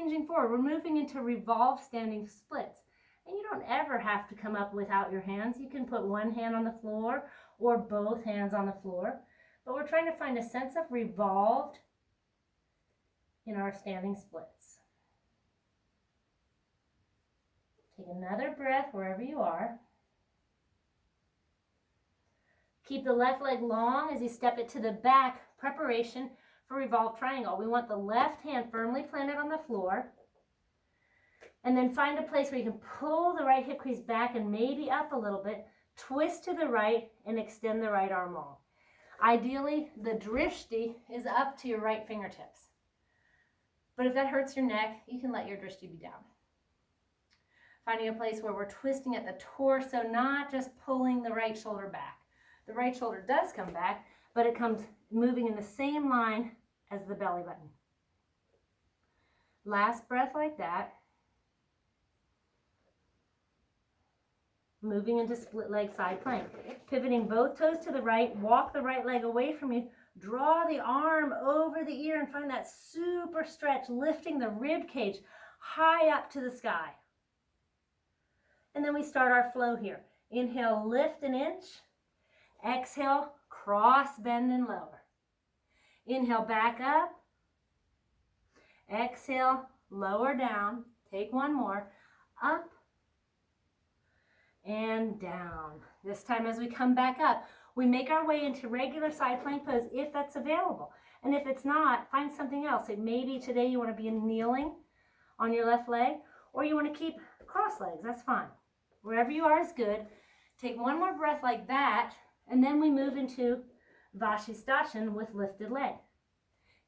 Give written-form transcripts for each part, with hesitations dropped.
hinging forward. We're moving into revolved standing splits. And you don't ever have to come up without your hands. You can put one hand on the floor or both hands on the floor. But we're trying to find a sense of revolved in our standing splits. Take another breath wherever you are. Keep the left leg long as you step it to the back, preparation for revolved triangle. We want the left hand firmly planted on the floor. And then find a place where you can pull the right hip crease back and maybe up a little bit, twist to the right, and extend the right arm long. Ideally, the drishti is up to your right fingertips. But if that hurts your neck, you can let your drishti be down. Finding a place where we're twisting at the torso, not just pulling the right shoulder back. The right shoulder does come back, but it comes moving in the same line as the belly button. Last breath like that. Moving into split leg side plank. Pivoting both toes to the right, walk the right leg away from you, draw the arm over the ear and find that super stretch, lifting the rib cage high up to the sky. And then we start our flow here. Inhale, lift an inch. Exhale, cross, bend, and lower. Inhale, back up. Exhale, lower down. Take one more. Up and down. This time as we come back up, we make our way into regular side plank pose if that's available. And if it's not, find something else. Maybe today you want to be kneeling on your left leg, or you want to keep cross legs. That's fine. Wherever you are is good. Take one more breath like that, and then we move into Vashisthasana with lifted leg.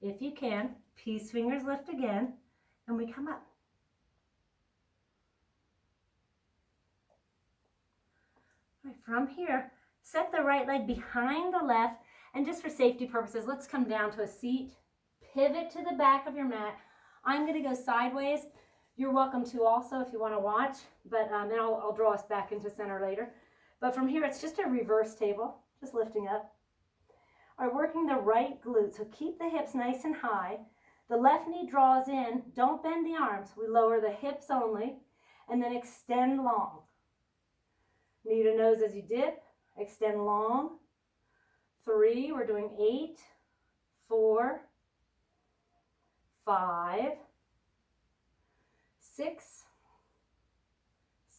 If you can, peace fingers lift again, and we come up. All right, from here, set the right leg behind the left, and just for safety purposes, let's come down to a seat. Pivot to the back of your mat. I'm going to go sideways. You're welcome to also if you want to watch, but then I'll draw us back into center later. But from here, it's just a reverse table, just lifting up. All right, working the right glute, so keep the hips nice and high. The left knee draws in, don't bend the arms. We lower the hips only, and then extend long. Knee to nose as you dip, extend long. 3, we're doing 8, 4, 5, 6,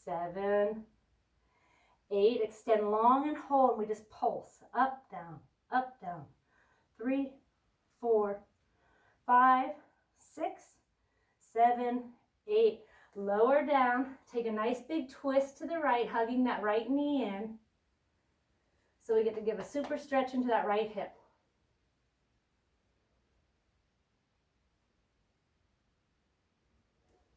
7, 8. Extend long and hold. We just pulse up, down, up, down. 3, 4, 5, 6, 7, 8. Lower down. Take a nice big twist to the right, hugging that right knee in. So we get to give a super stretch into that right hip.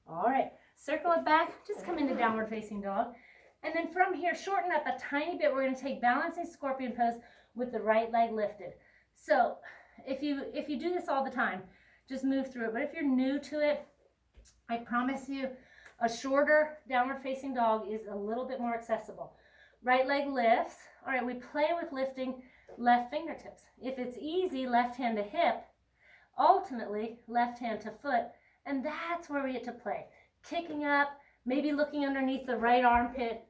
All right, circle it back, just come into downward facing dog. And then from here, shorten up a tiny bit. We're going to take balancing scorpion pose with the right leg lifted. So if you do this all the time, just move through it. But if you're new to it, I promise you a shorter downward facing dog is a little bit more accessible. Right leg lifts. All right, we play with lifting left fingertips. If it's easy, left hand to hip, ultimately left hand to foot. And that's where we get to play. Kicking up, maybe looking underneath the right armpit.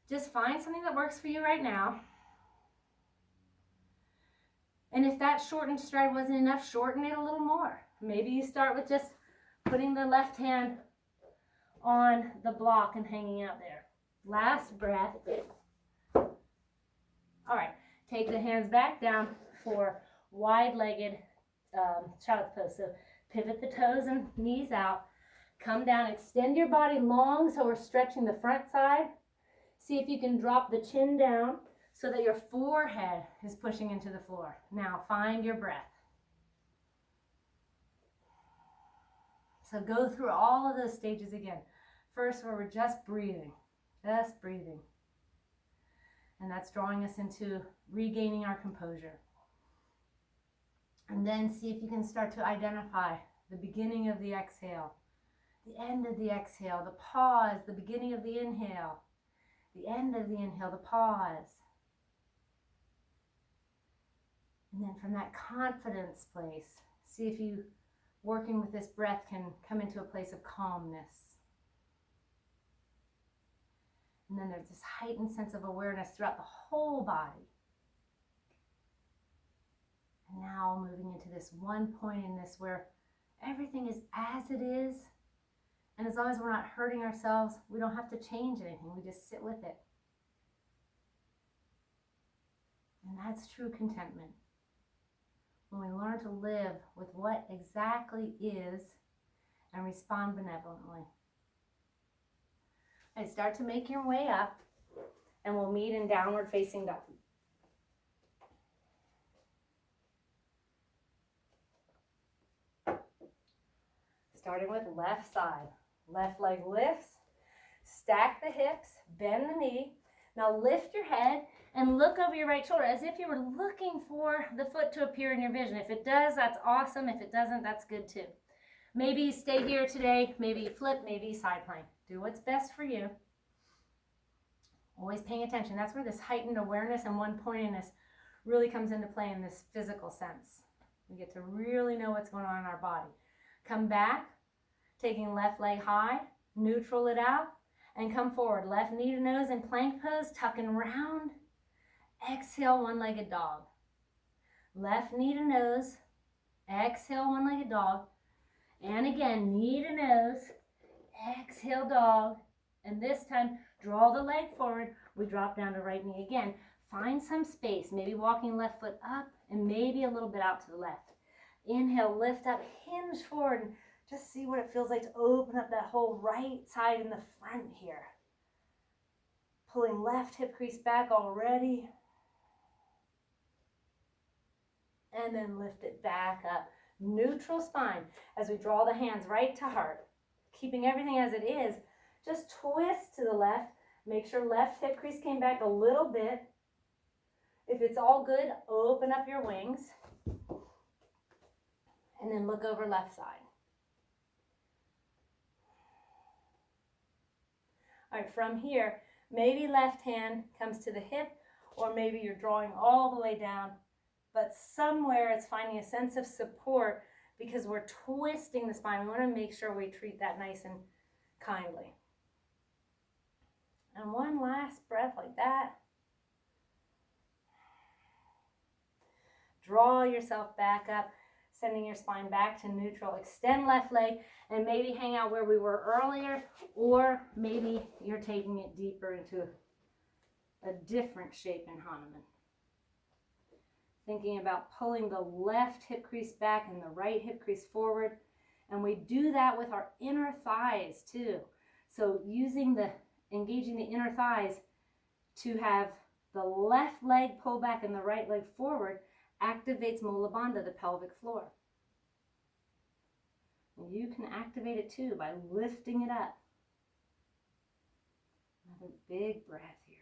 Just find something that works for you right now. And if that shortened stride wasn't enough, shorten it a little more. Maybe you start with just putting the left hand on the block and hanging out there. Last breath. All right, take the hands back down for wide-legged child's pose. So pivot the toes and knees out. Come down, extend your body long so we're stretching the front side. See if you can drop the chin down so that your forehead is pushing into the floor. Now find your breath. So go through all of those stages again. First, where we're just breathing. And that's drawing us into regaining our composure. And then see if you can start to identify the beginning of the exhale, the end of the exhale, the pause, the beginning of the inhale, the end of the inhale, the pause. And then from that confidence place, see if you working with this breath can come into a place of calmness. And then there's this heightened sense of awareness throughout the whole body. And now moving into this one point in this where everything is as it is. And as long as we're not hurting ourselves, we don't have to change anything. We just sit with it. And that's true contentment. When we learn to live with what exactly is and respond benevolently. And start to make your way up, and we'll meet in downward facing dog. Starting with left side. Left leg lifts, stack the hips, bend the knee. Now lift your head and look over your right shoulder as if you were looking for the foot to appear in your vision. If it does, that's awesome. If it doesn't, that's good too. Maybe you stay here today, maybe you flip, maybe you side plank. Do what's best for you. Always paying attention. That's where this heightened awareness and one-pointedness really comes into play in this physical sense. We get to really know what's going on in our body. Come back, taking left leg high, neutral it out, and come forward. Left knee to nose in plank pose, tucking round. Exhale, one-legged dog. Left knee to nose, exhale, one-legged dog. And again, knee to nose, exhale, dog. And this time, draw the leg forward. We drop down to right knee again. Find some space, maybe walking left foot up and maybe a little bit out to the left. Inhale, lift up, hinge forward, and just see what it feels like to open up that whole right side in the front here. Pulling left hip crease back already. And then lift it back up. Neutral spine as we draw the hands right to heart. Keeping everything as it is. Just twist to the left. Make sure left hip crease came back a little bit. If it's all good, open up your wings. And then look over left side. All right, from here, maybe left hand comes to the hip, or maybe you're drawing all the way down, but somewhere it's finding a sense of support because we're twisting the spine. We want to make sure we treat that nice and kindly. And one last breath like that. Draw yourself back up, sending your spine back to neutral. Extend left leg and maybe hang out where we were earlier, or maybe you're taking it deeper into a different shape in Hanuman. Thinking about pulling the left hip crease back and the right hip crease forward. And we do that with our inner thighs too. So engaging the inner thighs to have the left leg pull back and the right leg forward activates Mula Bandha, the pelvic floor. And you can activate it too by lifting it up. Another big breath here.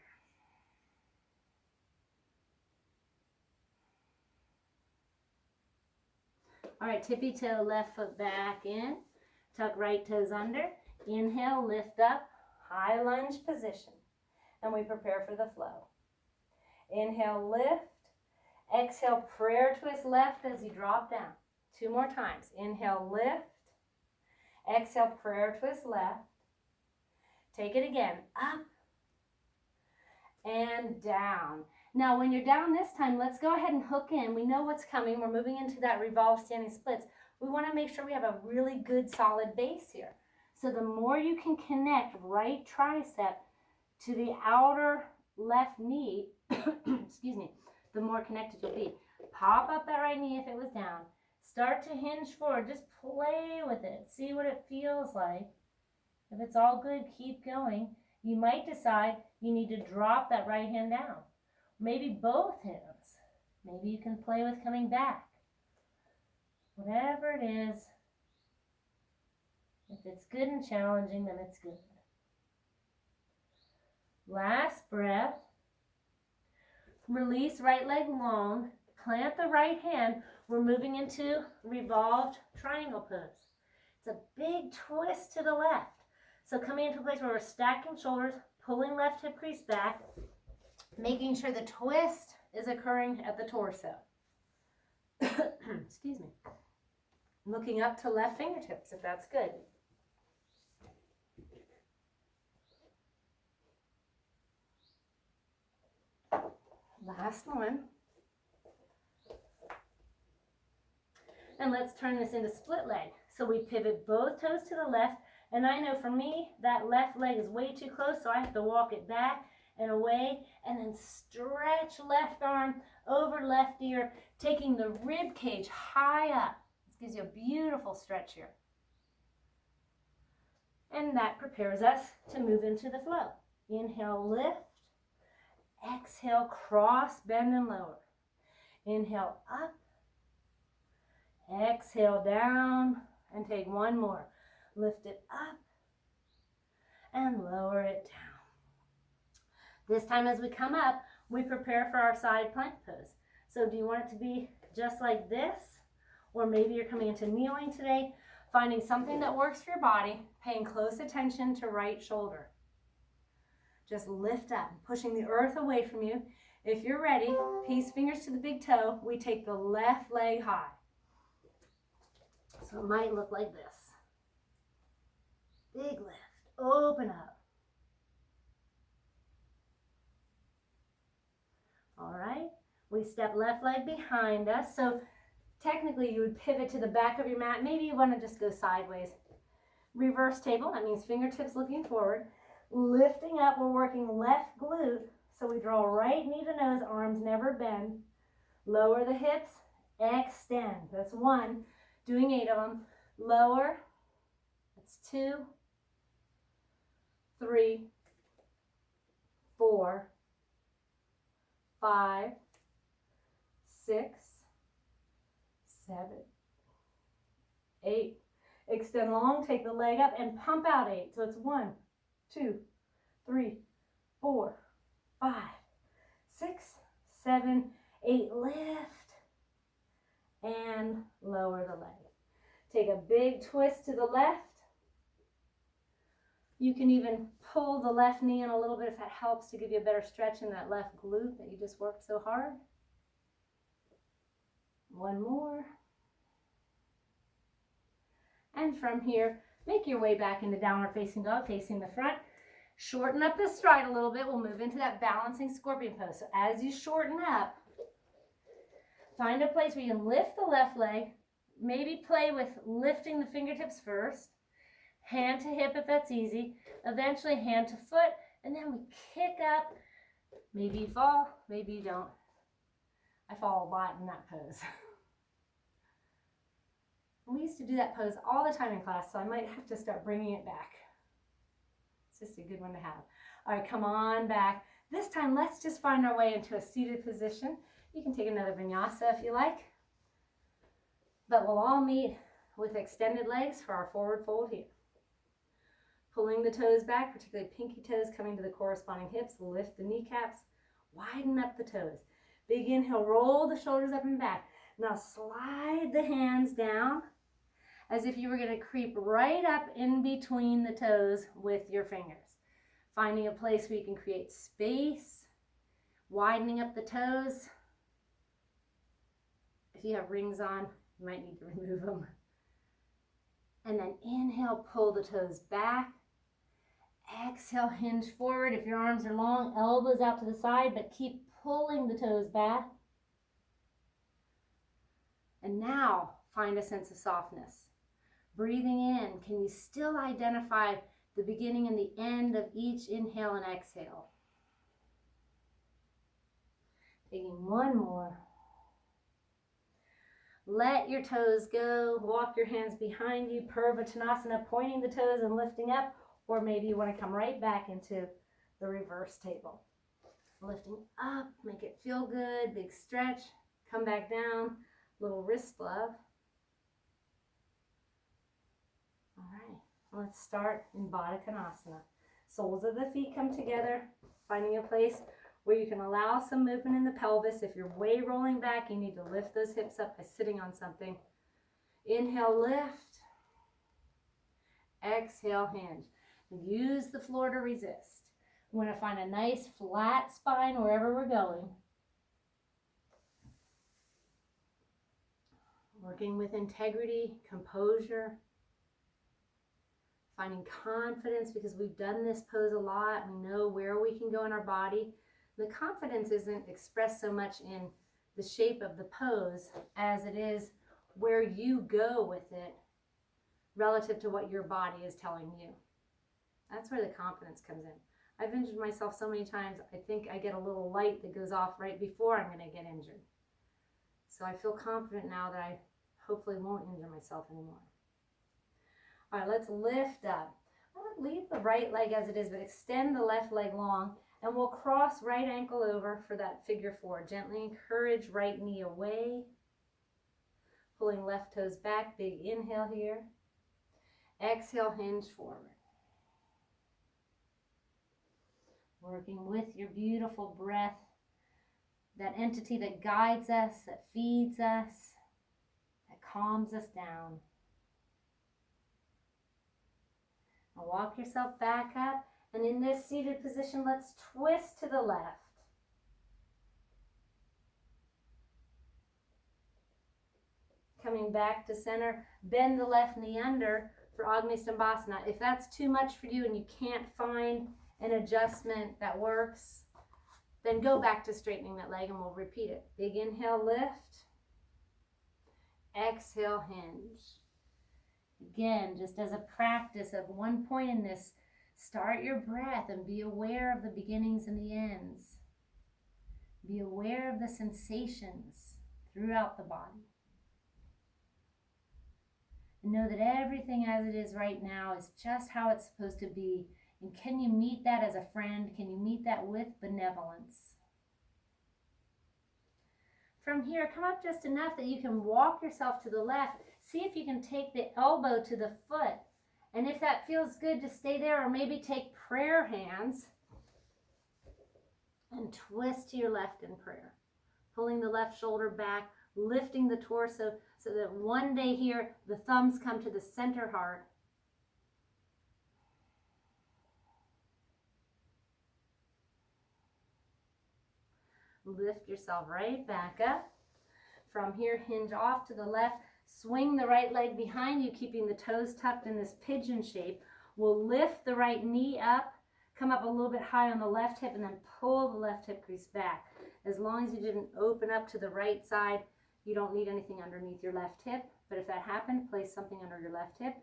All right, tippy toe, left foot back in. Tuck right toes under. Inhale, lift up, high lunge position. And we prepare for the flow. Inhale, lift. Exhale, prayer twist left as you drop down. 2 more times. Inhale, lift. Exhale, prayer twist left. Take it again. Up and down. Now, when you're down this time, let's go ahead and hook in. We know what's coming. We're moving into that revolved standing splits. We want to make sure we have a really good solid base here. So the more you can connect right tricep to the outer left knee, excuse me, the more connected you'll be. Pop up that right knee if it was down. Start to hinge forward. Just play with it. See what it feels like. If it's all good, keep going. You might decide you need to drop that right hand down. Maybe both hands. Maybe you can play with coming back. Whatever it is, if it's good and challenging, then it's good. Last breath. Release right leg long. Plant the right hand. We're moving into revolved triangle pose. It's a big twist to the left. So coming into a place where we're stacking shoulders, pulling left hip crease back, making sure the twist is occurring at the torso. Excuse me. Looking up to left fingertips if that's good. Last one. And let's turn this into split leg. So we pivot both toes to the left. And I know for me, that left leg is way too close, so I have to walk it back and away, and then stretch left arm over left ear, taking the rib cage high up. This gives you a beautiful stretch here. And that prepares us to move into the flow. Inhale, lift. Exhale, cross, bend, and lower. Inhale, up. Exhale, down, and take one more. Lift it up and lower it down. This time as we come up, we prepare for our side plank pose. So do you want it to be just like this? Or maybe you're coming into kneeling today, finding something that works for your body, paying close attention to right shoulder. Just lift up, pushing the earth away from you. If you're ready, peace fingers to the big toe. We take the left leg high. So it might look like this. Big lift, open up. All right, we step left leg behind us. So technically you would pivot to the back of your mat. Maybe you want to just go sideways. Reverse table, that means fingertips looking forward. Lifting up, we're working left glute. So we draw right knee to nose, arms never bend. Lower the hips, extend. That's one. Doing 8 of them. Lower. That's 2, 3, 4, 5, 6, 7, 8. Extend long, take the leg up and pump out 8. So it's 1, 2, 3, 4, 5, 6, 7, 8. Lift and lower the leg. Take a big twist to the left. You can even pull the left knee in a little bit if that helps to give you a better stretch in that left glute that you just worked so hard. One more. And from here, make your way back into downward facing dog, facing the front. Shorten up the stride a little bit. We'll move into that balancing scorpion pose. So as you shorten up, find a place where you can lift the left leg. Maybe play with lifting the fingertips first. Hand to hip if that's easy. Eventually hand to foot. And then we kick up. Maybe you fall, maybe you don't. I fall a lot in that pose. We used to do that pose all the time in class, so I might have to start bringing it back. It's just a good one to have. All right, come on back. This time, let's just find our way into a seated position. You can take another vinyasa if you like. But we'll all meet with extended legs for our forward fold here. Pulling the toes back, particularly pinky toes coming to the corresponding hips. Lift the kneecaps. Widen up the toes. Big inhale, roll the shoulders up and back. Now slide the hands down as if you were going to creep right up in between the toes with your fingers. Finding a place where you can create space, widening up the toes. If you have rings on, you might need to remove them. And then inhale, pull the toes back. Exhale, hinge forward. If your arms are long, elbows out to the side, but keep pulling the toes back. And now find a sense of softness. Breathing in, can you still identify the beginning and the end of each inhale and exhale? Taking one more. Let your toes go. Walk your hands behind you. Purvottanasana, pointing the toes and lifting up. Or maybe you want to come right back into the reverse table. Lifting up, make it feel good. Big stretch. Come back down. Little wrist love. All right, let's start in Baddha Konasana. Soles of the feet come together, finding a place where you can allow some movement in the pelvis. If you're way rolling back, you need to lift those hips up by sitting on something. Inhale, lift. Exhale, hinge. Use the floor to resist. We want to find a nice flat spine wherever we're going. Working with integrity, composure, finding confidence because we've done this pose a lot. We know where we can go in our body. The confidence isn't expressed so much in the shape of the pose as it is where you go with it relative to what your body is telling you. That's where the confidence comes in. I've injured myself so many times, I think I get a little light that goes off right before I'm going to get injured. So I feel confident now that I hopefully won't injure myself anymore. All right, let's lift up. Leave the right leg as it is, but extend the left leg long, and we'll cross right ankle over for that figure four. Gently encourage right knee away, pulling left toes back. Big inhale here. Exhale, hinge forward. Working with your beautiful breath, that entity that guides us, that feeds us, that calms us down. Now walk yourself back up, and in this seated position, let's twist to the left. Coming back to center, bend the left knee under for Agnisthambasana. If that's too much for you and you can't find an adjustment that works, then go back to straightening that leg and we'll repeat it. Big inhale, lift. Exhale, hinge. Again, just as a practice of one point in this, start your breath and be aware of the beginnings and the ends. Be aware of the sensations throughout the body. And know that everything as it is right now is just how it's supposed to be. And can you meet that as a friend? Can you meet that with benevolence? From here, come up just enough that you can walk yourself to the left. See if you can take the elbow to the foot. And if that feels good, just stay there, or maybe take prayer hands and twist to your left in prayer. Pulling the left shoulder back, lifting the torso so that one day here, the thumbs come to the center heart. Lift yourself right back up. From here, hinge off to the left. Swing the right leg behind you, keeping the toes tucked in this pigeon shape. We'll lift the right knee up, come up a little bit high on the left hip, and then pull the left hip crease back. As long as you didn't open up to the right side, you don't need anything underneath your left hip. But if that happened, place something under your left hip.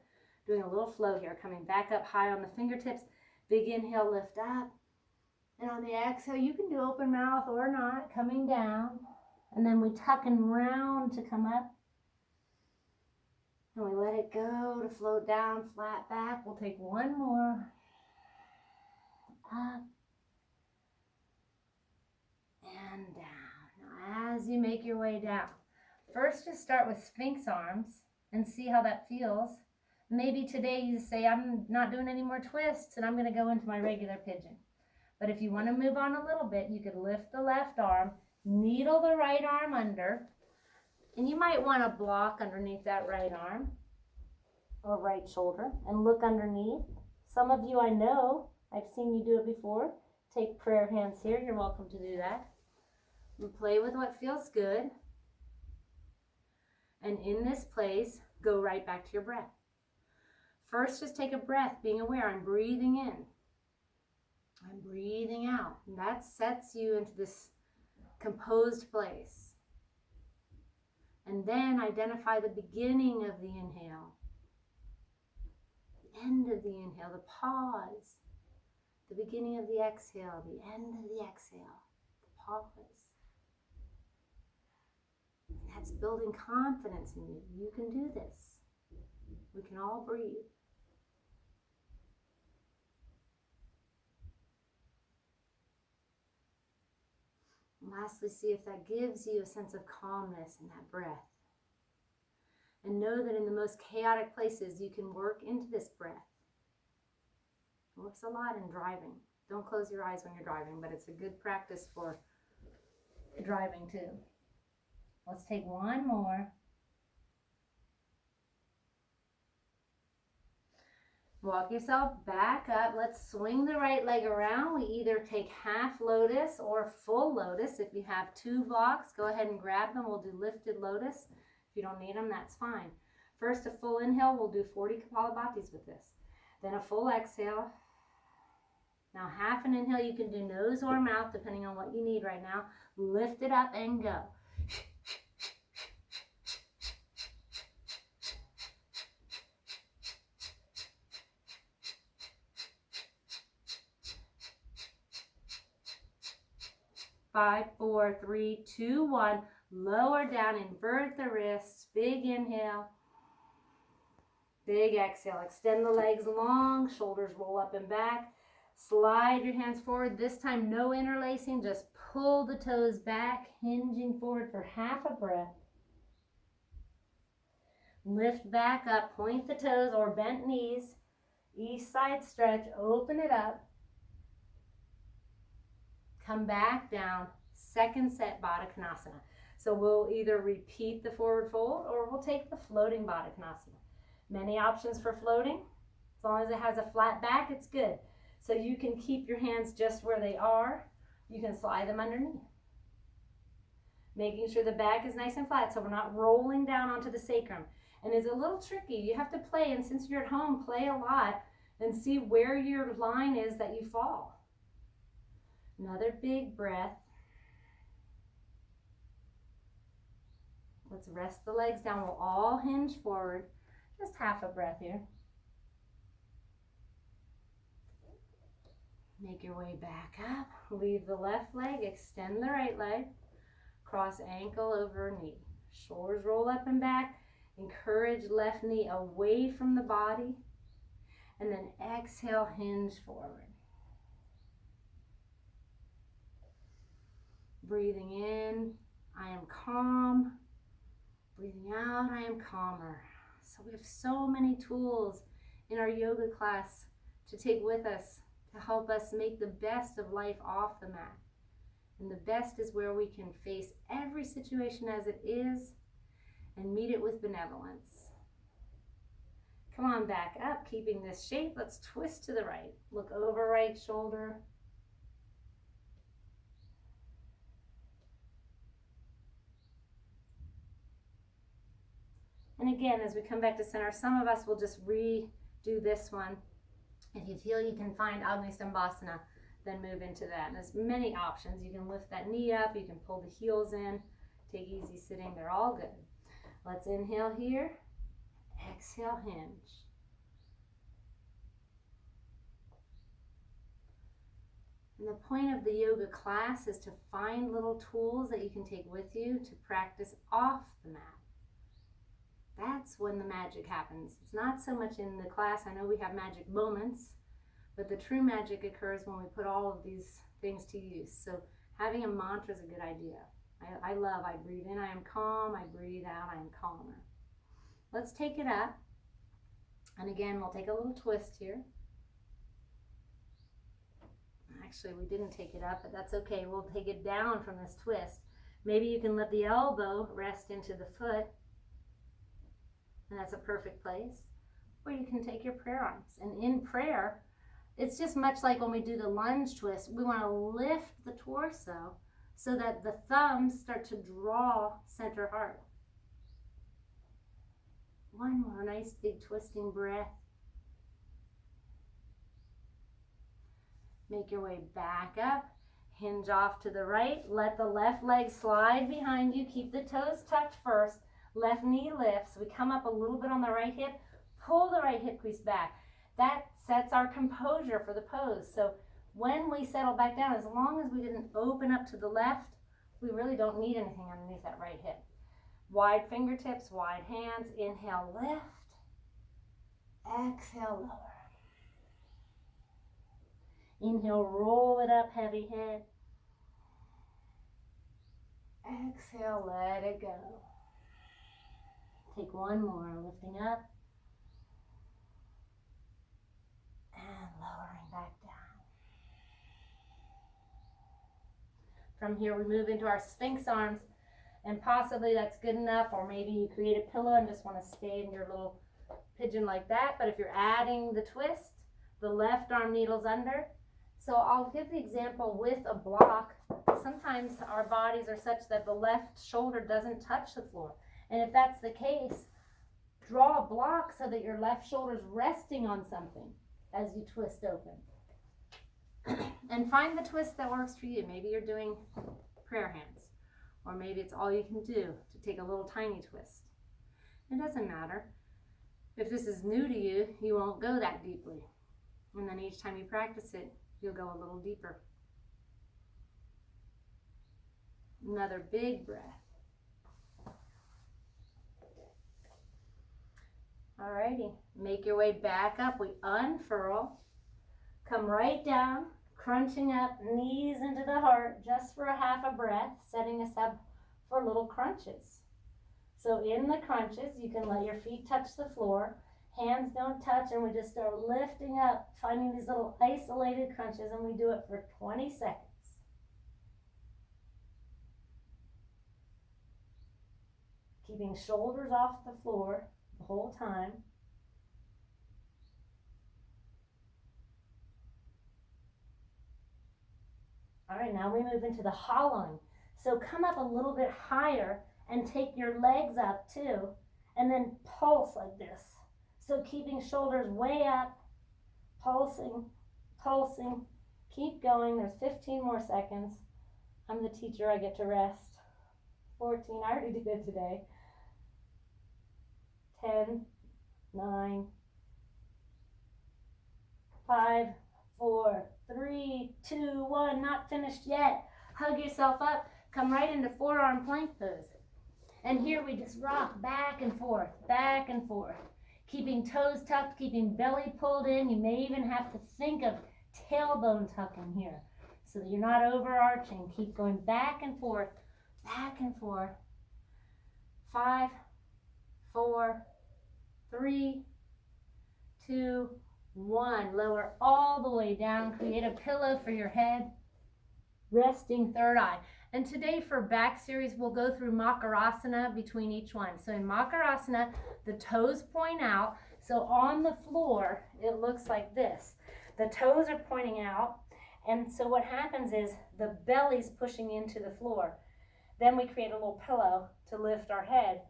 Doing a little flow here, coming back up high on the fingertips. Big inhale, lift up. And on the exhale, you can do open mouth or not, coming down. And then we tuck and round to come up. And we let it go to float down, flat back. We'll take one more. Up. And down. Now as you make your way down, first just start with Sphinx arms and see how that feels. Maybe today you say, I'm not doing any more twists and I'm going to go into my regular pigeon. But if you want to move on a little bit, you could lift the left arm, needle the right arm under, and you might want to block underneath that right arm or right shoulder and look underneath. Some of you I know, I've seen you do it before. Take prayer hands here. You're welcome to do that. And play with what feels good. And in this place, go right back to your breath. First, just take a breath, being aware. I'm breathing in. I'm breathing out. And that sets you into this composed place. And then identify the beginning of the inhale, the end of the inhale, the pause, the beginning of the exhale, the end of the exhale, the pause. And that's building confidence in you. You can do this. We can all breathe. And lastly, see if that gives you a sense of calmness in that breath. And know that in the most chaotic places, you can work into this breath. It works a lot in driving. Don't close your eyes when you're driving, but it's a good practice for driving too. Let's take one more. Walk yourself back up. Let's swing the right leg around. We either take half lotus or full lotus. If you have two blocks, go ahead and grab them. We'll do lifted lotus. If you don't need them, that's fine. First, a full inhale. We'll do 40 Kapalabhatis with this. Then a full exhale. Now half an inhale. You can do nose or mouth depending on what you need right now. Lift it up and go. 5, 4, 3, 2, 1. Lower down, invert the wrists. Big inhale. Big exhale. Extend the legs long, shoulders roll up and back. Slide your hands forward. This time, no interlacing. Just pull the toes back, hinging forward for half a breath. Lift back up, point the toes or bent knees. East side stretch, open it up. Come back down, second set Baddha Konasana. So we'll either repeat the forward fold or we'll take the floating Baddha Konasana. Many options for floating. As long as it has a flat back, it's good. So you can keep your hands just where they are. You can slide them underneath. Making sure the back is nice and flat so we're not rolling down onto the sacrum. And it's a little tricky. You have to play, and since you're at home, play a lot and see where your line is that you fall. Another big breath. Let's rest the legs down. We'll all hinge forward. Just half a breath here. Make your way back up. Leave the left leg, extend the right leg. Cross ankle over knee. Shoulders roll up and back. Encourage left knee away from the body. And then exhale, hinge forward. Breathing in, I am calm. Breathing out, I am calmer. So we have so many tools in our yoga class to take with us to help us make the best of life off the mat. And the best is where we can face every situation as it is and meet it with benevolence. Come on back up, keeping this shape. Let's twist to the right. Look over right shoulder. And again, as we come back to center, some of us will just redo this one. If you feel you can find Agni Stambhasana, then move into that. And there's many options. You can lift that knee up, you can pull the heels in, take easy sitting, they're all good. Let's inhale here, exhale, hinge. And the point of the yoga class is to find little tools that you can take with you to practice off the mat. That's when the magic happens. It's not so much in the class. I know we have magic moments, but the true magic occurs when we put all of these things to use. So having a mantra is a good idea. I breathe in, I am calm. I breathe out, I am calmer. Let's take it up. And again, we'll take a little twist here. Actually, we didn't take it up, but that's okay. We'll take it down from this twist. Maybe you can let the elbow rest into the foot. And that's a perfect place. Or you can take your prayer arms. And in prayer, it's just much like when we do the lunge twist. We want to lift the torso so that the thumbs start to draw center heart. One more nice big twisting breath. Make your way back up. Hinge off to the right. Let the left leg slide behind you. Keep the toes tucked first. Left knee lifts. We come up a little bit on the right hip. Pull the right hip crease back. That sets our composure for the pose. So when we settle back down, as long as we didn't open up to the left, we really don't need anything underneath that right hip. Wide fingertips, wide hands. Inhale, lift. Exhale, lower. Inhale, roll it up, heavy head. Exhale, let it go. Take one more, lifting up and lowering back down. From here, we move into our Sphinx arms, and possibly that's good enough, or maybe you create a pillow and just want to stay in your little pigeon like that. But if you're adding the twist, the left arm needles under. So I'll give the example with a block. Sometimes our bodies are such that the left shoulder doesn't touch the floor. And if that's the case, draw a block so that your left shoulder's resting on something as you twist open. And find the twist that works for you. Maybe you're doing prayer hands, or maybe it's all you can do to take a little tiny twist. It doesn't matter. If this is new to you, you won't go that deeply. And then each time you practice it, you'll go a little deeper. Another big breath. Alrighty, make your way back up. We unfurl, come right down, crunching up, knees into the heart, just for a half a breath, setting us up for little crunches. So in the crunches, you can let your feet touch the floor, hands don't touch, and we just start lifting up, finding these little isolated crunches, and we do it for 20 seconds. Keeping shoulders off the floor the whole time. All right, now we move into the hollowing. So come up a little bit higher and take your legs up too, and then pulse like this. So keeping shoulders way up, pulsing, pulsing. Keep going. There's 15 more seconds. I'm the teacher, I get to rest. 14, I already did it today. 10, 9, 5, 4, 3, 2, 1, not finished yet. Hug yourself up, come right into forearm plank pose. And here we just rock back and forth, keeping toes tucked, keeping belly pulled in. You may even have to think of tailbone tucking here so that you're not overarching. Keep going back and forth, 5, 4, 3, 2, 1. Lower all the way down. Create a pillow for your head. Resting third eye. And today for back series, we'll go through Makarasana between each one. So in Makarasana, the toes point out. So on the floor, it looks like this. The toes are pointing out. And so what happens is the belly's pushing into the floor. Then we create a little pillow to lift our head.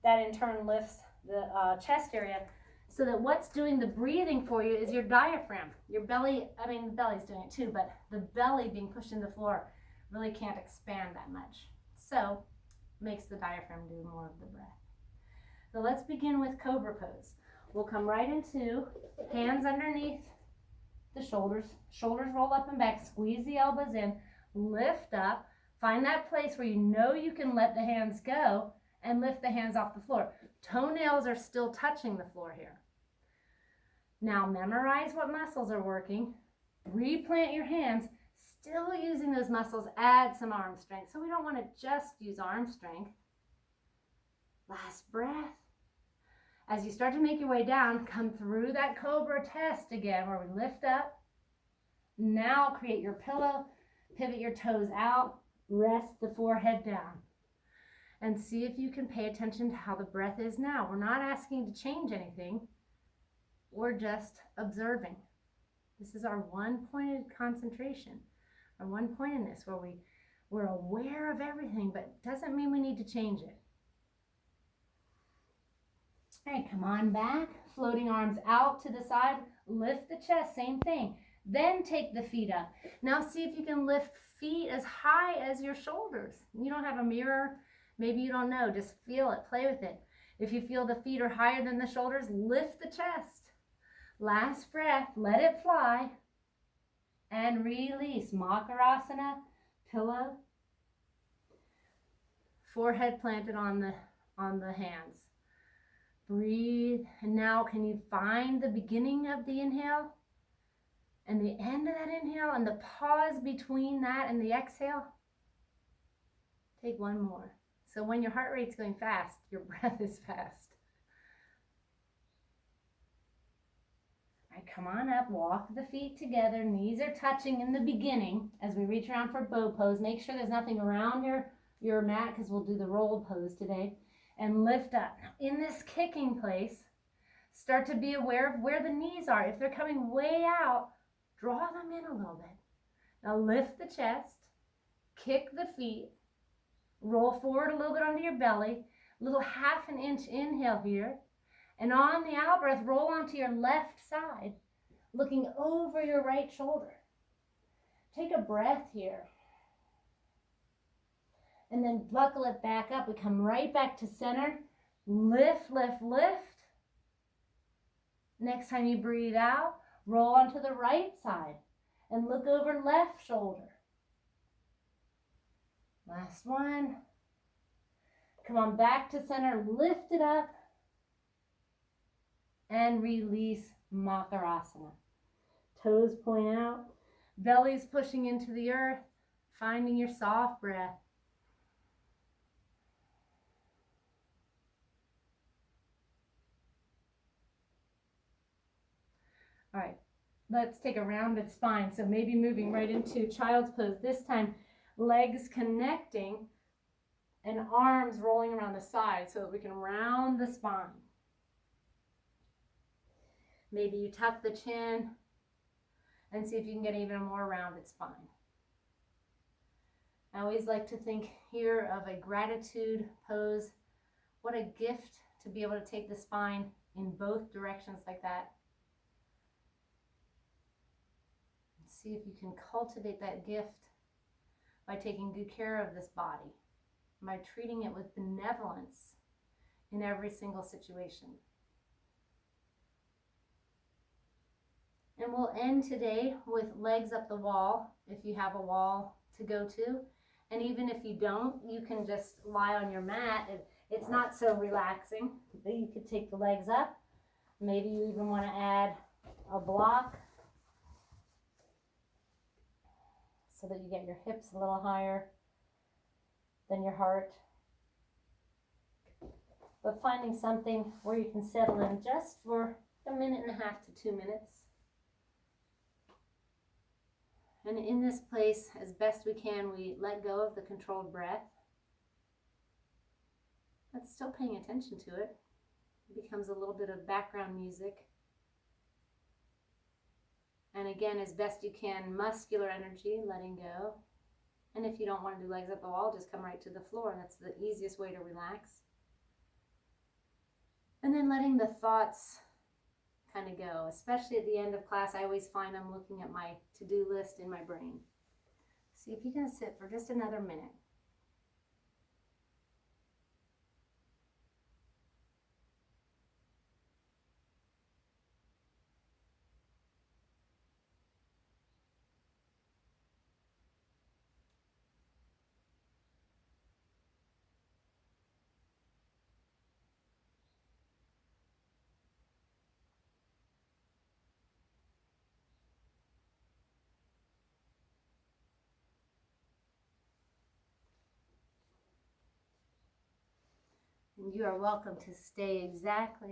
That in turn lifts the chest area, so that what's doing the breathing for you is your diaphragm. Your belly, the belly's doing it too, but the belly being pushed into the floor really can't expand that much. So makes the diaphragm do more of the breath. So let's begin with Cobra Pose. We'll come right into hands underneath the shoulders. Shoulders roll up and back, squeeze the elbows in, lift up, find that place where you know you can let the hands go and lift the hands off the floor. Toenails are still touching the floor here. Now memorize what muscles are working. Replant your hands, still using those muscles, add some arm strength. So we don't want to just use arm strength. Last breath. As you start to make your way down, come through that Cobra test again where we lift up. Now create your pillow, pivot your toes out, rest the forehead down. And see if you can pay attention to how the breath is now. We're not asking to change anything. We're just observing. This is our one-pointed concentration, our one pointedness where we're aware of everything, but doesn't mean we need to change it. All right, come on back. Floating arms out to the side. Lift the chest, same thing. Then take the feet up. Now see if you can lift feet as high as your shoulders. You don't have a mirror. Maybe you don't know, just feel it, play with it. If you feel the feet are higher than the shoulders, lift the chest. Last breath, let it fly. And release. Makarasana, pillow. Forehead planted on the hands. Breathe. And now can you find the beginning of the inhale? And the end of that inhale and the pause between that and the exhale? Take one more. So when your heart rate's going fast, your breath is fast. All right, come on up, walk the feet together, knees are touching in the beginning as we reach around for bow pose. Make sure there's nothing around your mat because we'll do the roll pose today. And lift up. In this kicking place, start to be aware of where the knees are. If they're coming way out, draw them in a little bit. Now lift the chest, kick the feet, roll forward a little bit onto your belly, Little half an inch inhale here. And on the out breath, roll onto your left side, looking over your right shoulder. Take a breath here. And then buckle it back up. We come right back to center. Lift, lift, lift. Next time you breathe out, roll onto the right side and look over left shoulder. Last one. Come on back to center, lift it up, and release Makarasana. Toes point out, belly's pushing into the earth, finding your soft breath. All right, let's take a rounded spine. So maybe moving right into child's pose. This time, legs connecting and arms rolling around the side so that we can round the spine. Maybe you tuck the chin and see if you can get even a more rounded spine. I always like to think here of a gratitude pose. What a gift to be able to take the spine in both directions like that. See if you can cultivate that gift by taking good care of this body, by treating it with benevolence in every single situation. And we'll end today with legs up the wall, if you have a wall to go to. And even if you don't, you can just lie on your mat. It's not so relaxing, but you could take the legs up. Maybe you even want to add a block so that you get your hips a little higher than your heart. But finding something where you can settle in just for 1.5 to 2 minutes. And in this place, as best we can, we let go of the controlled breath. But still paying attention to it. It becomes a little bit of background music. And again, as best you can, muscular energy, letting go. And if you don't want to do legs up the wall, just come right to the floor. That's the easiest way to relax. And then letting the thoughts kind of go. Especially at the end of class, I always find I'm looking at my to-do list in my brain. See if you can sit for just another minute. And you are welcome to stay exactly as